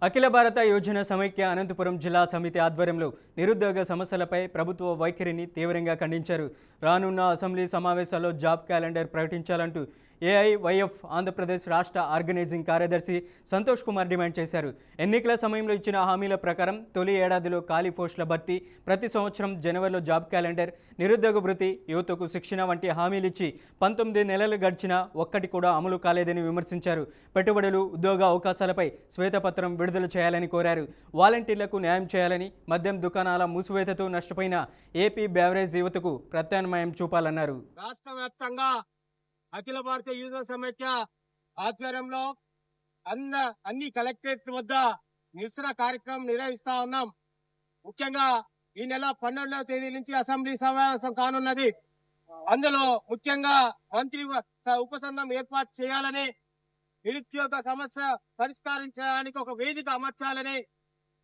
అఖిల భారత యోజన సమైక్య అనంతపురం జిల్లా సమితి ఆధ్వర్యంలో నిరుద్యోగ సమస్యలపై ప్రభుత్వ వైఖరిని తీవ్రంగా ఖండించారు. రానున్న అసెంబ్లీ సమావేశాల్లో జాబ్ క్యాలెండర్ ప్రకటించాలంటూ ఏఐవైఎఫ్ ఆంధ్రప్రదేశ్ రాష్ట్ర ఆర్గనైజింగ్ కార్యదర్శి సంతోష్ కుమార్ డిమాండ్ చేశారు. ఎన్నికల సమయంలో ఇచ్చిన హామీల ప్రకారం తొలి ఏడాదిలో ఖాళీ పోస్టుల భర్తీ, ప్రతి సంవత్సరం జనవరిలో జాబ్ క్యాలెండర్, నిరుద్యోగ భృతి, యువతకు శిక్షణ వంటి హామీలిచ్చి 19 నెలలు గడిచినా ఒక్కటి కూడా అమలు కాలేదని విమర్శించారు. పెట్టుబడులు, ఉద్యోగ అవకాశాలపై శ్వేతపత్రం విడుదల చేయాలని కోరారు. వాలంటీర్లకు న్యాయం చేయాలని, మద్యం దుకాణాల మూసివేతతో నష్టపోయిన ఏపీ బెవరేజ్ యువతకు ప్రత్యామ్నాయం చూపాలన్నారు. రాష్ట్ర వ్యాప్తంగా అఖిల భారత యువజన సమైక్య ఆధ్వర్యంలో అన్ని కలెక్టరేట్ వద్ద నిరసన కార్యక్రమం నిర్వహిస్తా ఉన్నాం. ముఖ్యంగా ఈ నెల 12వ తేదీ నుంచి అసెంబ్లీ సమావేశం కానున్నది. అందులో ముఖ్యంగా మంత్రి ఉపసంఘం ఏర్పాటు చేయాలని, నిరుద్యోగ సమస్య పరిష్కరించడానికి ఒక వేదిక అమర్చాలని,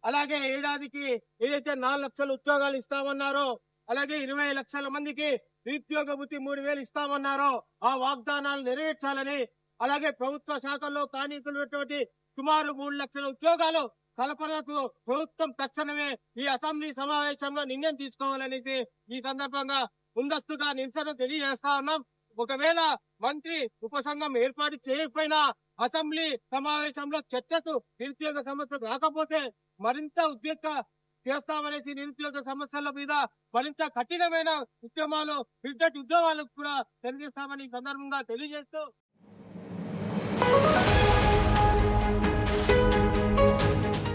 అలాగే ఏడాదికి ఏదైతే 4 లక్షల ఉద్యోగాలు ఇస్తామన్నారో, అలాగే 20 లక్షల మందికి నిరుద్యోగ భృతి 3,000 ఇస్తామన్నారో ఆ వాగ్దానాలు నెరవేర్చాలని, అలాగే ప్రభుత్వ శాఖల్లో కార్మికులటువంటి సుమారు 3 లక్షల ఉద్యోగాలు కల్పనకు ప్రభుత్వం తక్షణమే ఈ అసెంబ్లీ సమావేశంలో నిర్ణయం తీసుకోవాలనేది ఈ సందర్భంగా ముందస్తుగా నిరసన తెలియజేస్తా ఉన్నాం. ఒకవేళ మంత్రి ఉపసంఘం ఏర్పాటు చేయకపోయినా అసెంబ్లీ సమావేశంలో చర్చకు నిరుద్యోగ సమస్య రాకపోతే మరింత ఉద్రిక్త చేస్తామనేసి, నిరుద్యోగ సమస్యల మీద మరింత కఠినమైన ఉద్యమాలు, ఉద్యమాలకు కూడా తెలియజేస్తామని ఈ సందర్భంగా తెలియజేస్తూ